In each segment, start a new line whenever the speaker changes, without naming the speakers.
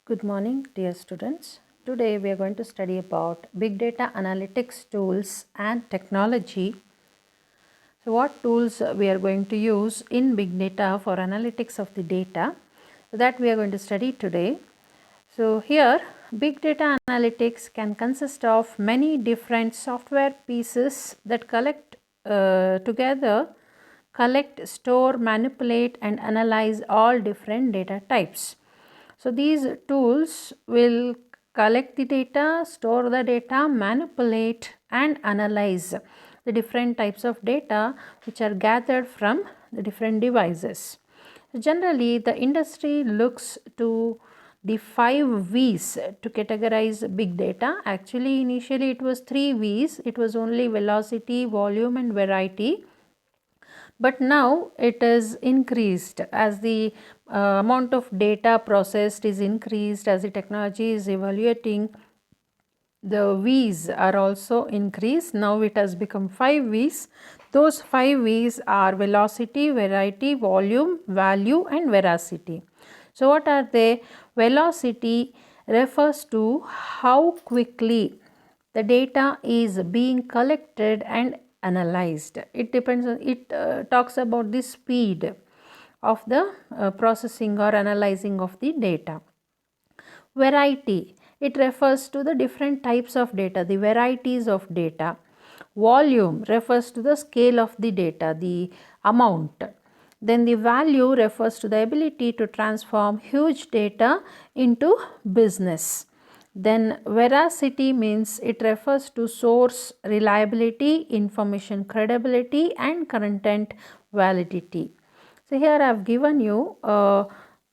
Good morning, dear students. Today we are going to study about big data analytics tools and technology. So, what tools we are going to use in big data for analytics of the data, that we are going to study today. So, here big data analytics can consist of many different software pieces that collect, store, manipulate and analyze all different data types. So, these tools will collect the data, store the data, manipulate and analyze the different types of data which are gathered from the different devices. Generally, the industry looks to the 5 V's to categorize big data. Actually, initially it was 3 V's. It was only velocity, volume and variety. But now it is increased as the amount of data processed is increased, as the technology is evaluating, the V's are also increased. Now it has become 5 V's. Those 5 V's are velocity, variety, volume, value and veracity. So what are they? Velocity refers to how quickly the data is being collected and analyzed. It depends on it talks about the speed of the processing or analyzing of the data. Variety, it refers to the different types of data, the varieties of data. Volume refers to the scale of the data, the amount. Then the value refers to the ability to transform huge data into business. Then veracity means it refers to source reliability, information credibility and content validity. So here I have given you a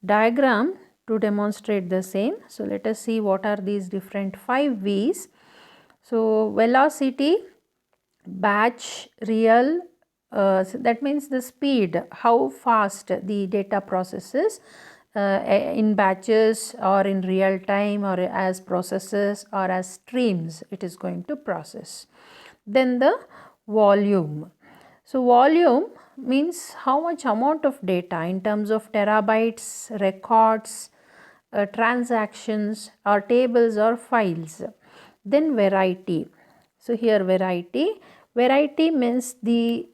diagram to demonstrate the same. So let us see what are these different 5 V's. So velocity, batch, real, so that means the speed, how fast the data processes in batches or in real time or as processes or as streams it is going to process. Then the volume. So volume means how much amount of data in terms of terabytes, records, transactions or tables or files. Then variety. So here variety means the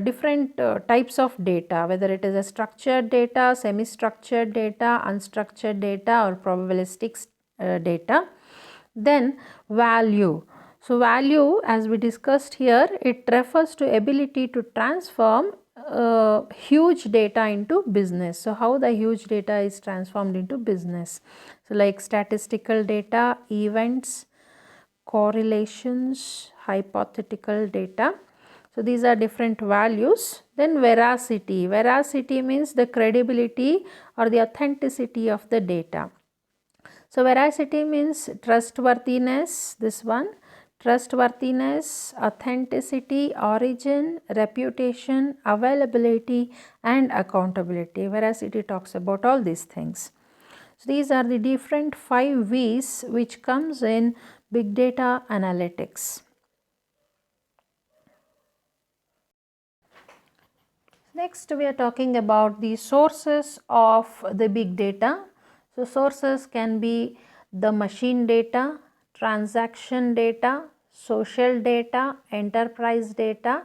different types of data, whether it is a structured data, semi-structured data, unstructured data or probabilistic data. Then value. So value, as we discussed here, it refers to ability to transform huge data into business. So how the huge data is transformed into business. So like statistical data, events, correlations, hypothetical data. So these are different values. Then veracity. Veracity means the credibility or the authenticity of the data. So veracity means trustworthiness, this one, trustworthiness, authenticity, origin, reputation, availability and accountability. Veracity talks about all these things. So these are the different 5 V's which comes in big data analytics. Next we are talking about the sources of the big data. So sources can be the machine data, transaction data, social data, enterprise data.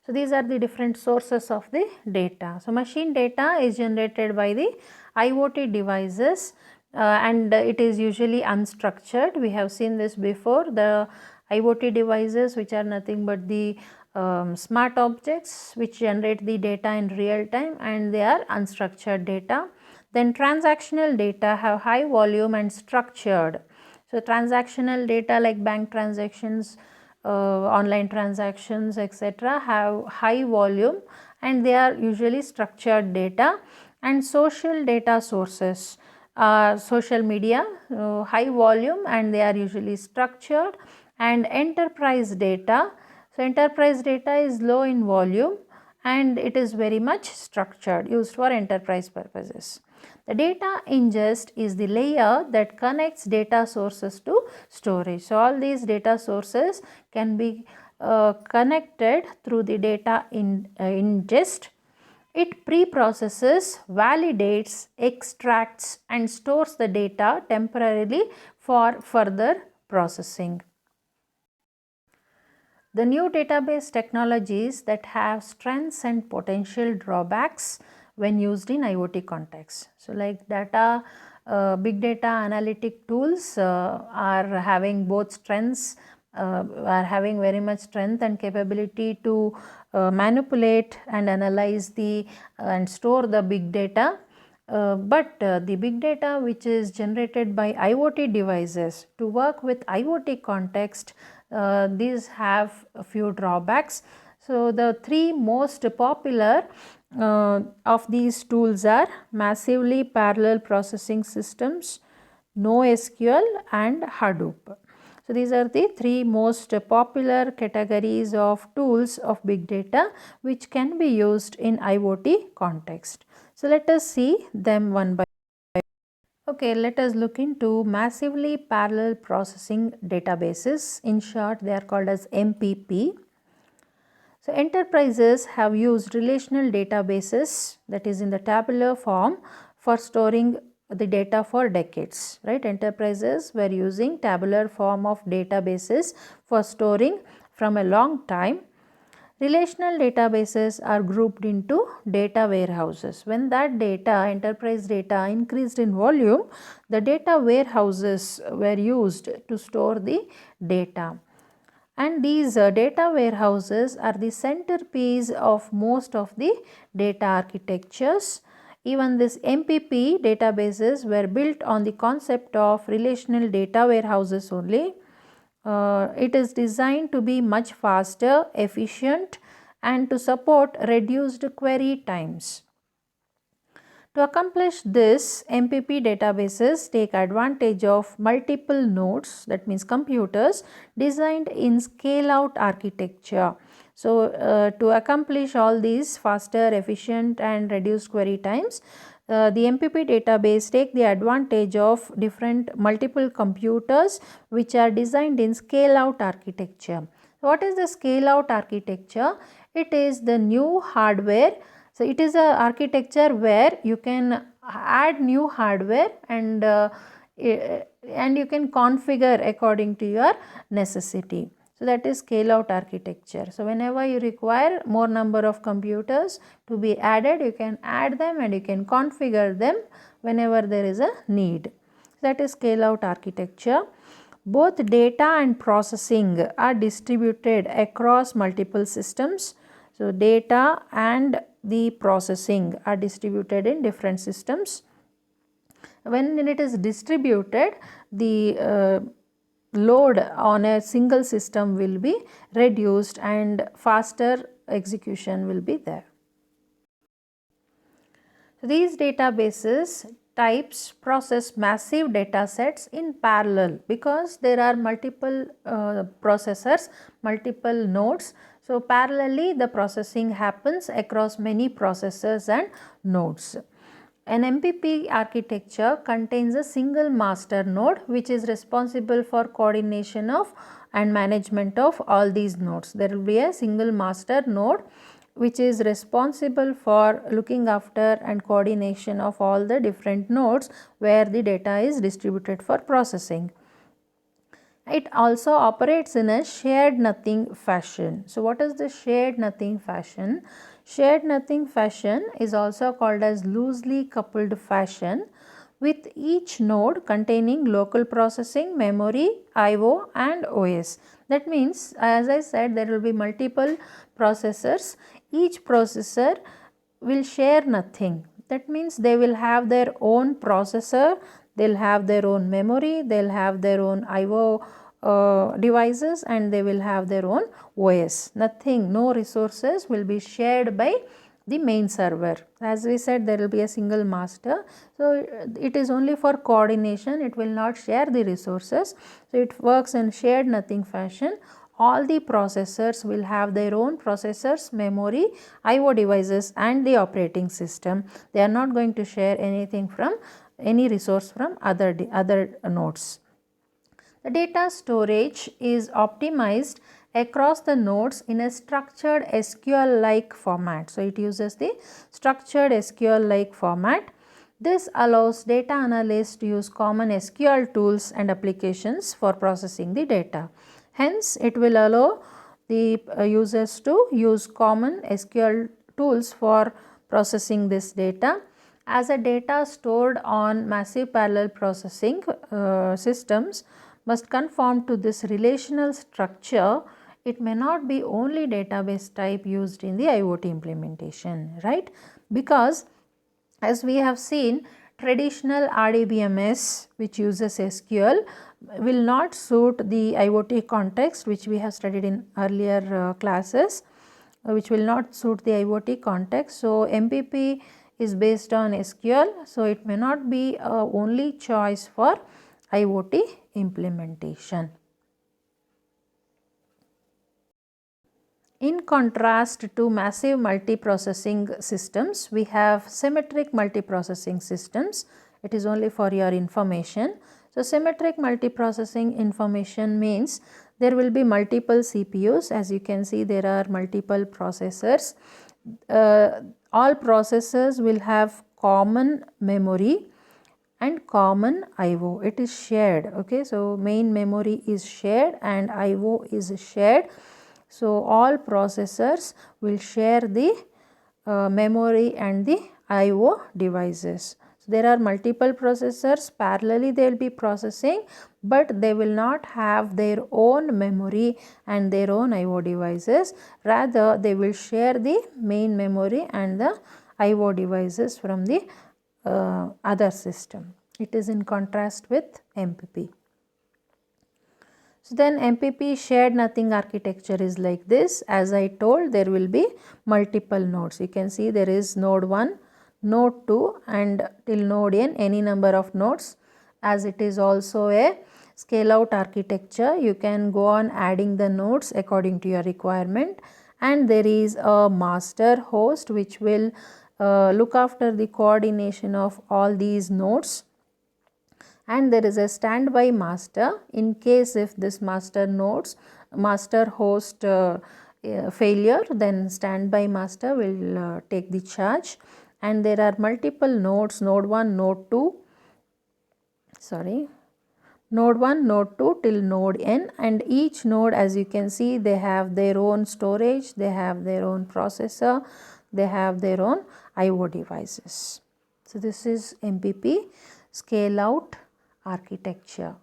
So these are the different sources of the data. So machine data is generated by the IoT devices and it is usually unstructured. We have seen this before. The IoT devices, which are nothing but the smart objects which generate the data in real time, and they are unstructured data. Then transactional data have high volume and structured. So transactional data like bank transactions, online transactions, etc. have high volume and they are usually structured data. And social data sources, social media, high volume and they are usually structured. And enterprise data, so enterprise data is low in volume and it is very much structured, used for enterprise purposes. The data ingest is the layer that connects data sources to storage. So all these data sources can be connected through the data ingest. It pre-processes, validates, extracts and stores the data temporarily for further processing. The new database technologies that have strengths and potential drawbacks when used in IoT context. So, like big data analytic tools are having both strengths, are having very much strength and capability to manipulate and analyze and store the big data. But the big data which is generated by IoT devices to work with IoT context, these have a few drawbacks. So, the three most popular of these tools are massively parallel processing systems, NoSQL and Hadoop. So, these are the three most popular categories of tools of big data which can be used in IoT context. So, let us see them one by one. Okay, let us look into massively parallel processing databases. In short, they are called as MPP. So, enterprises have used relational databases, that is in the tabular form, for storing the data for decades, right. Enterprises were using tabular form of databases for storing from a long time. Relational databases are grouped into data warehouses. When that data, enterprise data, increased in volume, the data warehouses were used to store the data. And these data warehouses are the centerpiece of most of the data architectures. Even this MPP databases were built on the concept of relational data warehouses only. It is designed to be much faster, efficient and to support reduced query times. To accomplish this, MPP databases take advantage of multiple nodes, that means computers, designed in scale-out architecture. So, to accomplish all these faster, efficient and reduced query times, the MPP database take the advantage of different multiple computers which are designed in scale-out architecture. What is the scale-out architecture? It is the new hardware. So, it is a architecture where you can add new hardware and you can configure according to your necessity. So, that is scale out architecture. So, whenever you require more number of computers to be added, you can add them and you can configure them whenever there is a need. That is scale out architecture. Both data and processing are distributed across multiple systems. So, data and the processing are distributed in different systems. When it is distributed, the load on a single system will be reduced and faster execution will be there. So, these databases types process massive data sets in parallel because there are multiple processors, multiple nodes. So, parallelly the processing happens across many processors and nodes. An MPP architecture contains a single master node which is responsible for coordination of and management of all these nodes. There will be a single master node which is responsible for looking after and coordination of all the different nodes where the data is distributed for processing. It also operates in a shared nothing fashion. So, what is the shared nothing fashion? Shared nothing fashion is also called as loosely coupled fashion, with each node containing local processing, memory, IO and OS. That means, as I said, there will be multiple processors. Each processor will share nothing. That means they will have their own processor, they will have their own memory, they will have their own IO devices and they will have their own OS. Nothing, no resources will be shared by the main server. As we said, there will be a single master. So, it is only for coordination, it will not share the resources. So, it works in shared nothing fashion. All the processors will have their own processors, memory, IO devices and the operating system. They are not going to share anything from any resource from other nodes. The data storage is optimized across the nodes in a structured SQL-like format. So, it uses the structured SQL-like format. This allows data analysts to use common SQL tools and applications for processing the data. Hence, it will allow the users to use common SQL tools for processing this data. As a data stored on massive parallel processing systems must conform to this relational structure, it may not be only database type used in the IoT implementation, right? Because as we have seen, traditional RDBMS which uses SQL will not suit the IoT context, which we have studied in earlier classes, which will not suit the IoT context. So, MPP is based on SQL, so it may not be a only choice for IoT implementation. In contrast to massive multiprocessing systems, we have symmetric multiprocessing systems. It is only for your information. So, symmetric multiprocessing information means there will be multiple CPUs. As you can see, there are multiple processors. All processors will have common memory and common IO. It is shared. Okay, so main memory is shared and IO is shared. So, all processors will share the memory and the IO devices. So, there are multiple processors parallelly they will be processing, but they will not have their own memory and their own IO devices. Rather, they will share the main memory and the IO devices from the other system. It is in contrast with MPP. So, then MPP shared nothing architecture is like this. As I told, there will be multiple nodes. You can see there is node 1, node 2 and till node n, any number of nodes. As it is also a scale out architecture, you can go on adding the nodes according to your requirement, and there is a master host which will look after the coordination of all these nodes, and there is a standby master in case if this master host failure, then standby master will take the charge. And there are multiple nodes, node 1, node 2, node 1, node 2 till node n, and each node, as you can see, they have their own storage, they have their own processor, they have their own IO devices. So, this is MPP scale out architecture.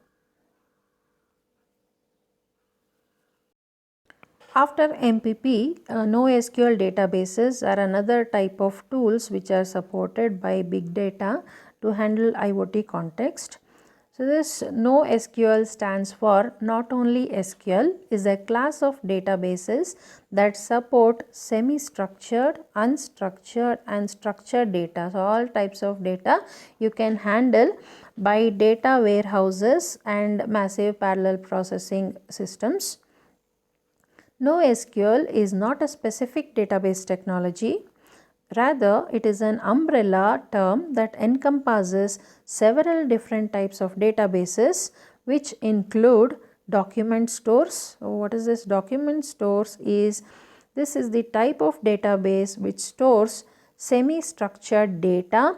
After MPP, NoSQL databases are another type of tools which are supported by big data to handle IoT context. So, this NoSQL stands for not only SQL, is a class of databases that support semi-structured, unstructured and structured data. So, all types of data you can handle by data warehouses and massive parallel processing systems. NoSQL is not a specific database technology. Rather, it is an umbrella term that encompasses several different types of databases which include document stores. So, what is this document stores is, this is the type of database which stores semi-structured data,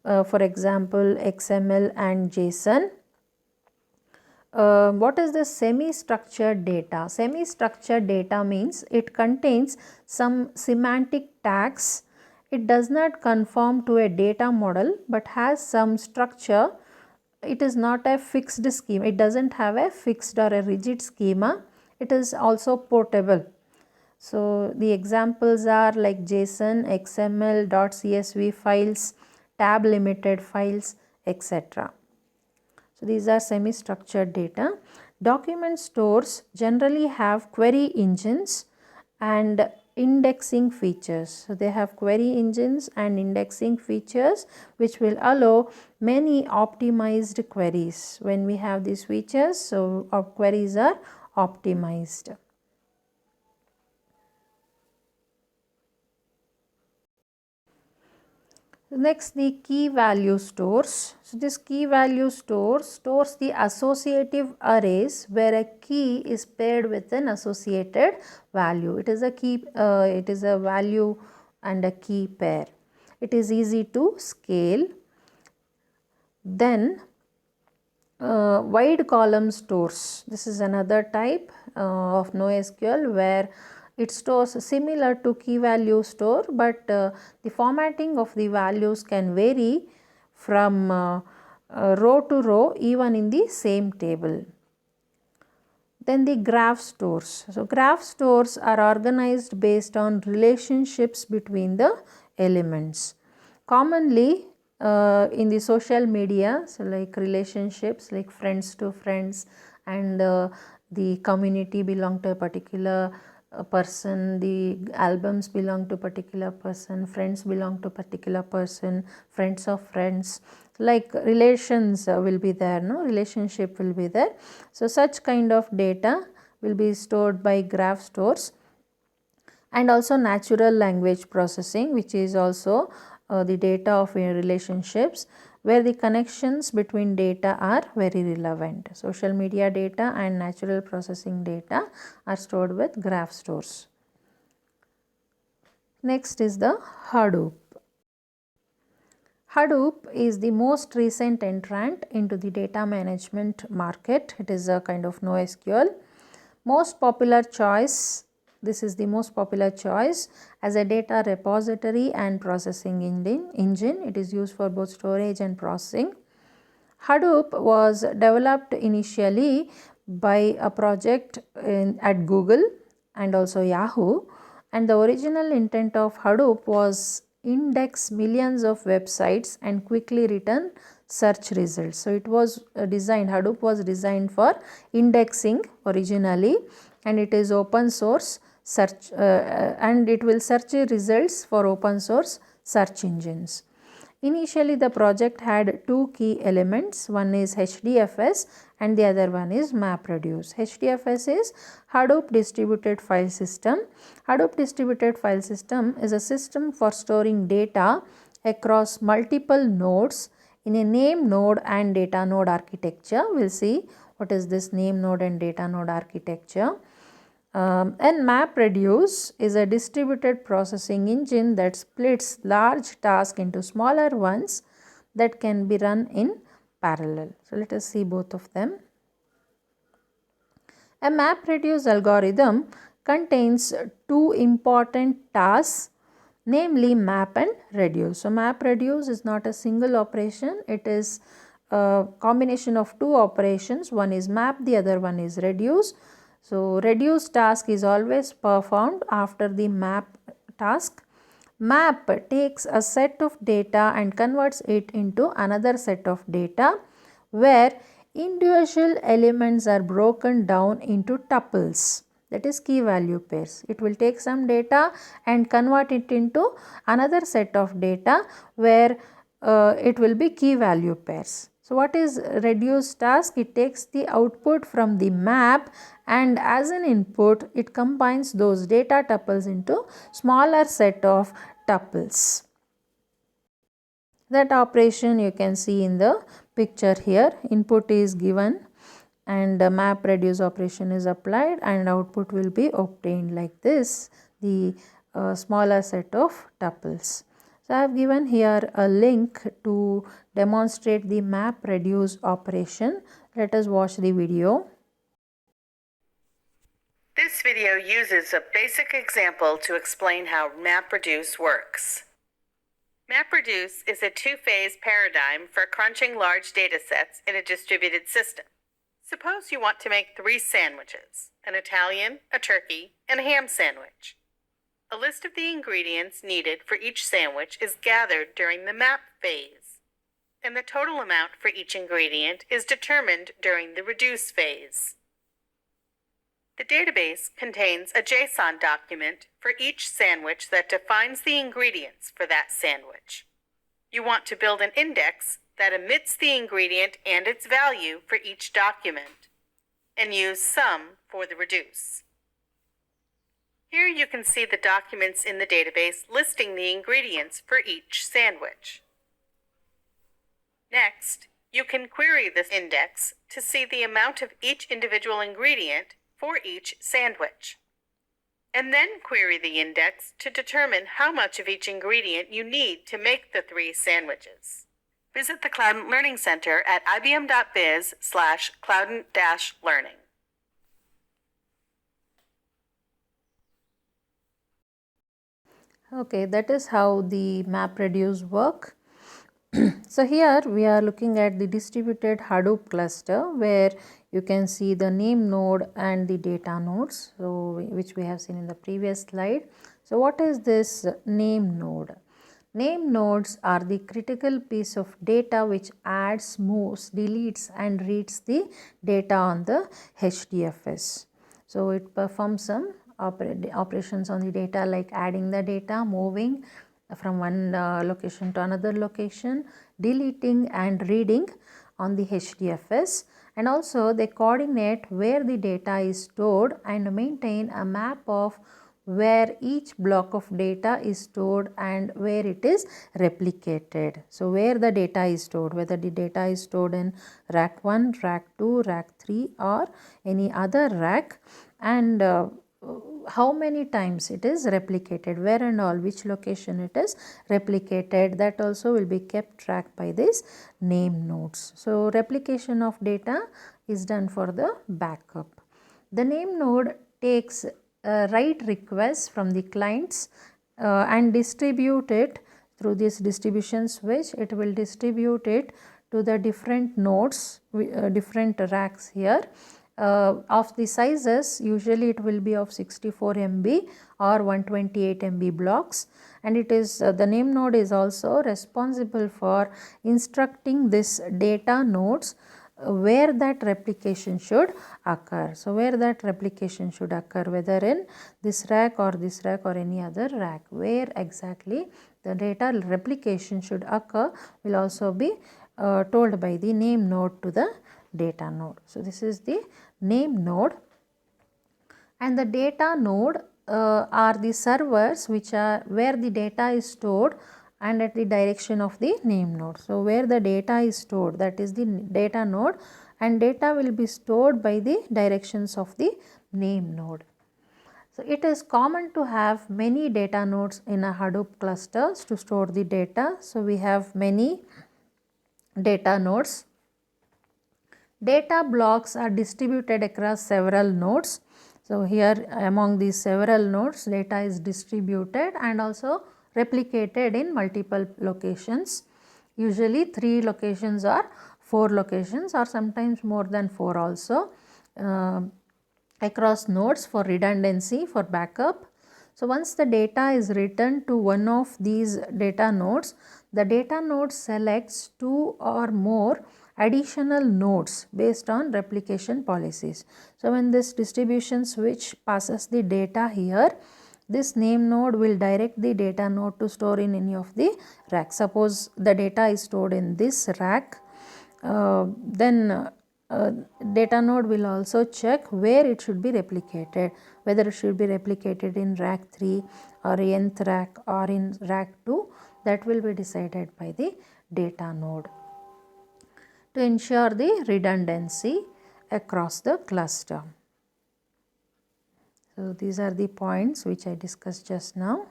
for example XML and JSON. What is this semi-structured data? Semi-structured data means it contains some semantic tags. It does not conform to a data model but has some structure. It is not a fixed schema. It does not have a fixed or a rigid schema. It is also portable. So, the examples are like JSON, XML, .csv files, tab limited files, etc. So, these are semi-structured data. Document stores generally have query engines and indexing features. So, they have query engines and indexing features which will allow many optimized queries. When we have these features, so our queries are optimized. Next, the key value stores. So this key value stores the associative arrays where a key is paired with an associated value. It is a key, it is a value and a key pair. It is easy to scale. Then wide column stores. This is another type of NoSQL where it stores similar to key value store, but the formatting of the values can vary from row to row even in the same table. Then the graph stores. So graph stores are organized based on relationships between the elements. Commonly in the social media, so like relationships like friends to friends, and the community belong to a particular person, the albums belong to particular person, friends belong to particular person, friends of friends, like relations will be there, no, relationship will be there. So such kind of data will be stored by graph stores. And also natural language processing, which is also the data of relationships where the connections between data are very relevant. Social media data and natural processing data are stored with graph stores. Next is the Hadoop. Hadoop is the most recent entrant into the data management market. It is a kind of NoSQL. Most popular choice, this is the most popular choice as a data repository and processing engine. It is used for both storage and processing. Hadoop was developed initially by a project at Google and also Yahoo, and the original intent of Hadoop was index millions of websites and quickly return search results. So it was designed, Hadoop was designed for indexing originally, and it is open source search and it will search results for open source search engines. Initially the project had two key elements, one is HDFS and the other one is MapReduce. HDFS is Hadoop Distributed File System. Hadoop Distributed File System is a system for storing data across multiple nodes in a name node and data node architecture. We will see what is this name node and data node architecture. And MapReduce is a distributed processing engine that splits large tasks into smaller ones that can be run in parallel. So let us see both of them. A MapReduce algorithm contains two important tasks, namely map and reduce. So MapReduce is not a single operation, it is a combination of two operations. One is map, the other one is reduce. So reduce task is always performed after the map task. Map takes a set of data and converts it into another set of data where individual elements are broken down into tuples, that is key value pairs. It will take some data and convert it into another set of data where it will be key value pairs. So what is reduce task? It takes the output from the map and as an input it combines those data tuples into smaller set of tuples. That operation you can see in the picture here. Input is given and the map reduce operation is applied and output will be obtained like this, the smaller set of tuples. So I have given here a link to demonstrate the map reduce operation. Let us watch the video.
This video uses a basic example to explain how MapReduce works. MapReduce is a two-phase paradigm for crunching large data sets in a distributed system. Suppose you want to make 3 sandwiches, an Italian, a turkey, and a ham sandwich. A list of the ingredients needed for each sandwich is gathered during the map phase, and the total amount for each ingredient is determined during the reduce phase. The database contains a JSON document for each sandwich that defines the ingredients for that sandwich. You want to build an index that omits the ingredient and its value for each document, and use sum for the reduce. Here you can see the documents in the database listing the ingredients for each sandwich. Next, you can query this index to see the amount of each individual ingredient for each sandwich. And then query the index to determine how much of each ingredient you need to make the 3 sandwiches. Visit the Cloudent Learning Center at ibm.biz/cloudent-learning.
Okay, that is how the MapReduce work. So here we are looking at the distributed Hadoop cluster where you can see the name node and the data nodes, so which we have seen in the previous slide. So what is this name node? Name nodes are the critical piece of data which adds, moves, deletes and reads the data on the HDFS. So it performs some operations on the data like adding the data, moving from one location to another location, deleting and reading on the HDFS, and also they coordinate where the data is stored and maintain a map of where each block of data is stored and where it is replicated. So where the data is stored, whether the data is stored in rack 1, rack 2, rack 3 or any other rack, and how many times it is replicated, where and all, which location it is replicated, that also will be kept track by these name nodes. So replication of data is done for the backup. The name node takes write requests from the clients and distribute it through this distribution switch. It will distribute it to the different nodes, different racks here. Of the sizes, usually it will be of 64 MB or 128 MB blocks, and it is the name node is also responsible for instructing this data nodes where that replication should occur. So where that replication should occur, whether in this rack or any other rack, where exactly the data replication should occur will also be told by the name node to the data node. So this is the name node, and the data node are the servers which are where the data is stored and at the direction of the name node. So where the data is stored, that is the data node, and data will be stored by the directions of the name node. So it is common to have many data nodes in a Hadoop clusters to store the data. So we have many data nodes. Data blocks are distributed across several nodes. So here among these several nodes, data is distributed and also replicated in multiple locations, usually 3 locations or 4 locations or sometimes more than 4 also, across nodes for redundancy, for backup. So once the data is written to one of these data nodes, the data node selects 2 or more additional nodes based on replication policies. So when this distribution switch passes the data here, this name node will direct the data node to store in any of the racks. Suppose the data is stored in this rack, then data node will also check where it should be replicated, whether it should be replicated in rack 3 or nth rack or in rack 2. That will be decided by the data node to ensure the redundancy across the cluster. So these are the points which I discussed just now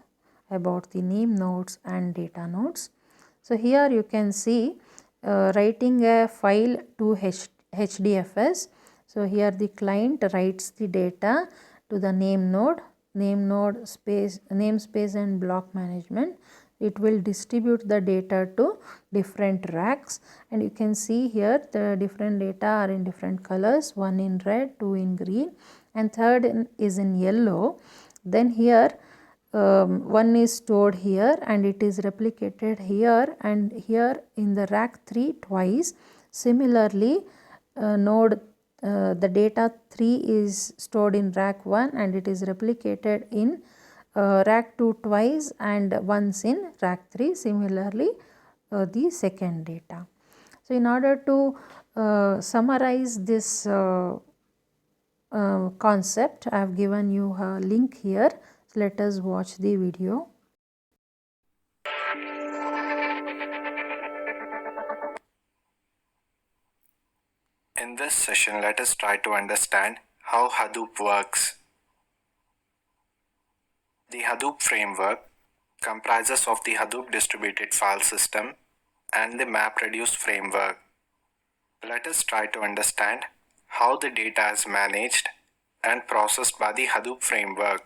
about the name nodes and data nodes. So here you can see writing a file to HDFS. So here the client writes the data to the name node space, namespace and block management. It will distribute the data to different racks, and you can see here the different data are in different colors, one in red, two in green, and third is in yellow. Then here one is stored here and it is replicated here and here in the rack 3 twice. Similarly, node the data 3 is stored in rack 1 and it is replicated in rack 2 twice and once in rack 3. Similarly, the second data. So in order to summarize this concept. I have given you a link here. So let us watch the video.
In this session, let us try to understand how Hadoop works. The Hadoop framework comprises of the Hadoop distributed file system and the MapReduce framework. Let us try to understand how the data is managed and processed by the Hadoop framework.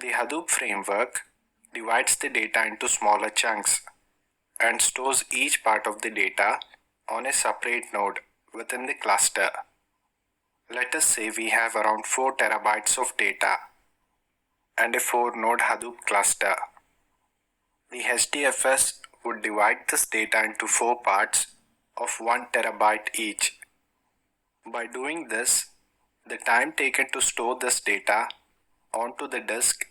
The Hadoop framework divides the data into smaller chunks and stores each part of the data on a separate node within the cluster. Let us say we have around 4 terabytes of data and a 4-node Hadoop cluster. The HDFS would divide this data into 4 parts of 1 terabyte each. By doing this, the time taken to store this data onto the disk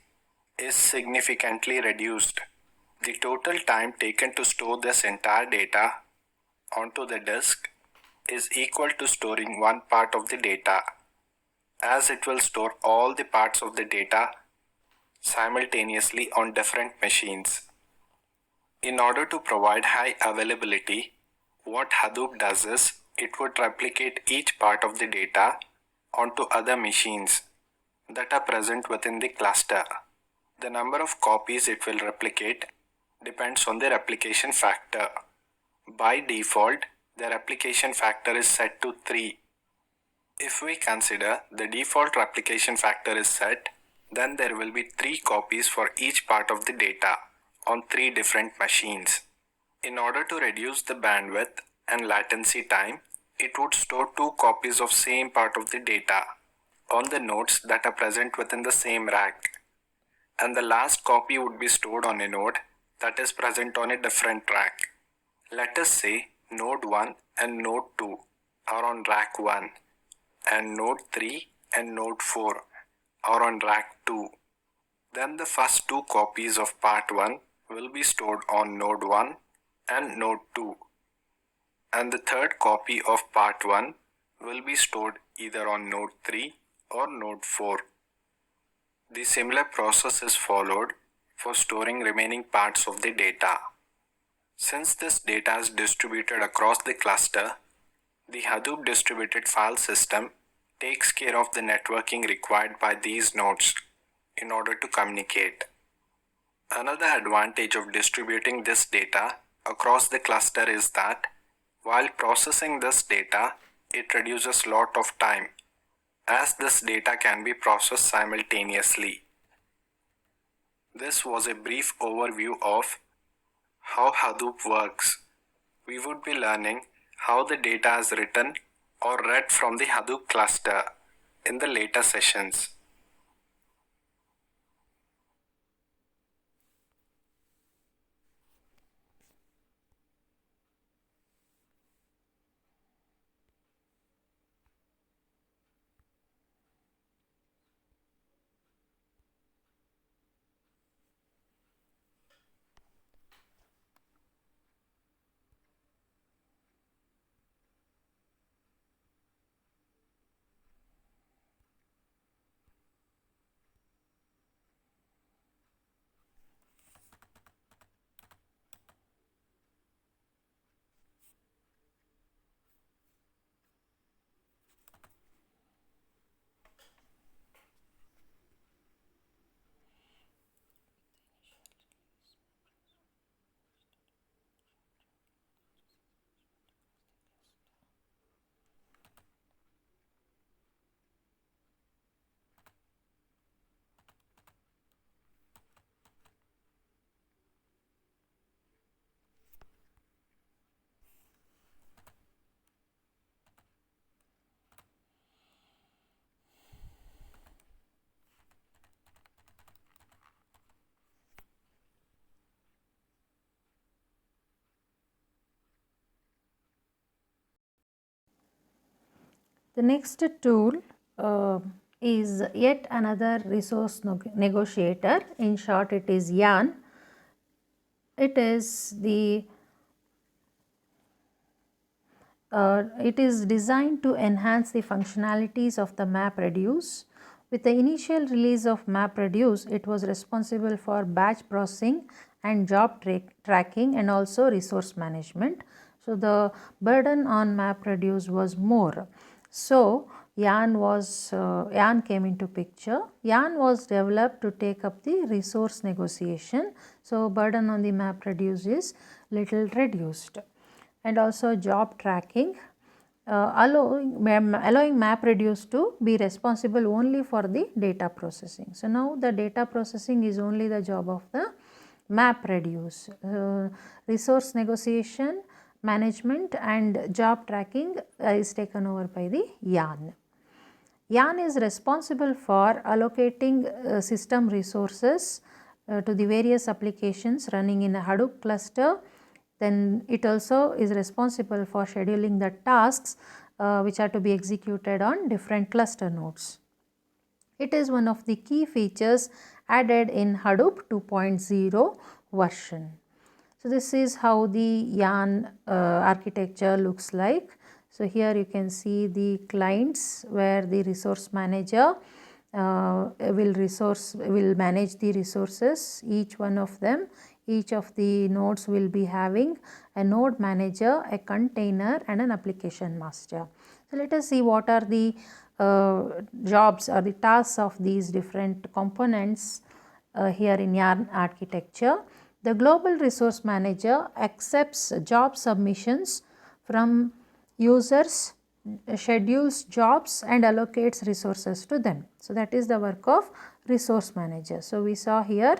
is significantly reduced. The total time taken to store this entire data onto the disk is equal to storing one part of the data, as it will store all the parts of the data simultaneously on different machines. In order to provide high availability, what Hadoop does is it would replicate each part of the data onto other machines that are present within the cluster. The number of copies it will replicate depends on the replication factor. By default, the replication factor is set to 3. If we consider the default replication factor is set, then there will be 3 copies for each part of the data on 3 different machines. In order to reduce the bandwidth and latency time, it would store 2 copies of same part of the data on the nodes that are present within the same rack. And the last copy would be stored on a node that is present on a different rack. Let us say node 1 and node 2 are on rack 1 and node 3 and node 4 are on rack 2. Then the first 2 copies of part 1 will be stored on node 1 and node 2. And the third copy of part 1 will be stored either on node 3 or node 4. The similar process is followed for storing remaining parts of the data. Since this data is distributed across the cluster, the Hadoop distributed file system takes care of the networking required by these nodes in order to communicate. Another advantage of distributing this data across the cluster is that while processing this data, it reduces lot of time, as this data can be processed simultaneously. This was a brief overview of how Hadoop works. We would be learning how the data is written or read from the Hadoop cluster in the later sessions.
The next tool is yet another resource negotiator. In short, it is YARN. It is the it is designed to enhance the functionalities of the MapReduce. With the initial release of MapReduce, it was responsible for batch processing and job tracking and also resource management. So the burden on MapReduce was more. So Yarn came into picture. Yarn was developed to take up the resource negotiation. So burden on the MapReduce is little reduced. And also job tracking, allowing MapReduce to be responsible only for the data processing. So now the data processing is only the job of the MapReduce. Resource negotiation, management and job tracking is taken over by the Yarn. Yarn is responsible for allocating system resources to the various applications running in a Hadoop cluster. Then it also is responsible for scheduling the tasks which are to be executed on different cluster nodes. It is one of the key features added in Hadoop 2.0 version. So this is how the Yarn architecture looks like. So here you can see the clients where the resource manager will manage the resources, each one of them. Each of the nodes will be having a node manager, a container and an application master. So let us see what are the jobs or the tasks of these different components here in Yarn architecture. The global resource manager accepts job submissions from users, schedules jobs and allocates resources to them. So that is the work of resource manager. So we saw here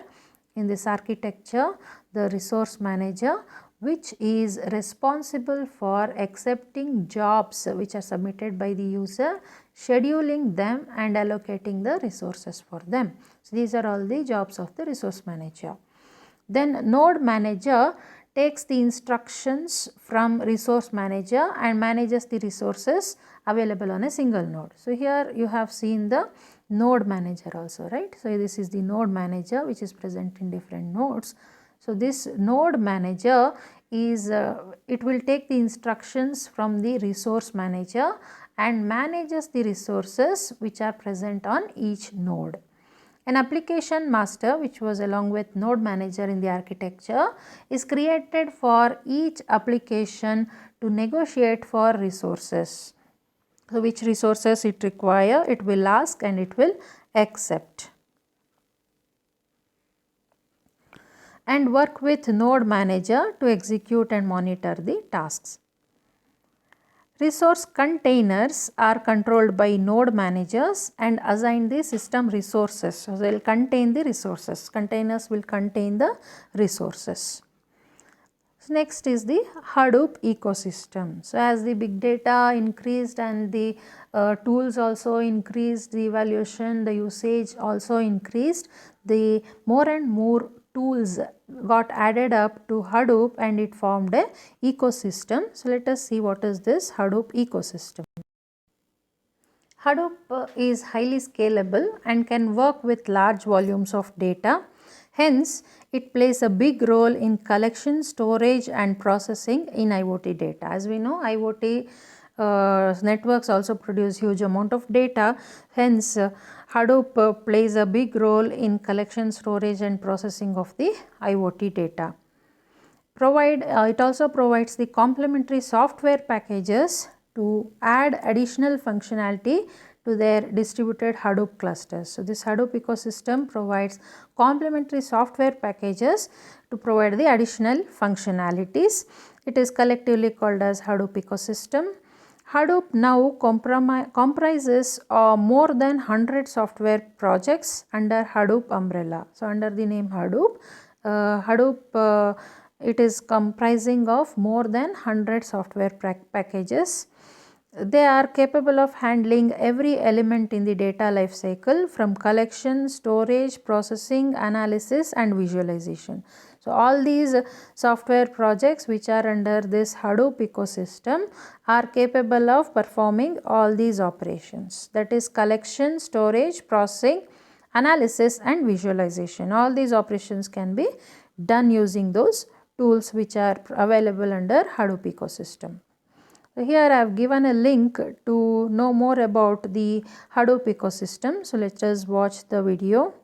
in this architecture the resource manager, which is responsible for accepting jobs which are submitted by the user, scheduling them and allocating the resources for them. So these are all the jobs of the resource manager. Then node manager takes the instructions from resource manager and manages the resources available on a single node. So here you have seen the node manager also, right? So this is the node manager which is present in different nodes. So this node manager is, it will take the instructions from the resource manager and manages the resources which are present on each node. An application master, which was along with node manager in the architecture, is created for each application to negotiate for resources. So which resources it require, it will ask and it will accept. And work with node manager to execute and monitor the tasks. Resource containers are controlled by node managers and assign the system resources. So they will contain the resources. Containers will contain the resources. So next is the Hadoop ecosystem. So as the big data increased and the tools also increased, the evaluation, the usage also increased, the more and more tools got added up to Hadoop and it formed a ecosystem. So let us see what is this Hadoop ecosystem. Hadoop is highly scalable and can work with large volumes of data. Hence, it plays a big role in collection, storage and processing in IoT data. As we know, IoT networks also produce huge amount of data. Hence, Hadoop plays a big role in collection, storage and processing of the IoT data. It also provides the complementary software packages to add additional functionality to their distributed Hadoop clusters. So this Hadoop ecosystem provides complementary software packages to provide the additional functionalities. It is collectively called as Hadoop ecosystem. Hadoop now comprises more than 100 software projects under Hadoop umbrella. So under the name Hadoop, it is comprising of more than 100 software packages. They are capable of handling every element in the data life cycle from collection, storage, processing, analysis and visualization. So all these software projects which are under this Hadoop ecosystem are capable of performing all these operations, that is collection, storage, processing, analysis and visualization. All these operations can be done using those tools which are available under Hadoop ecosystem. So here I have given a link to know more about the Hadoop ecosystem. So let us watch the video.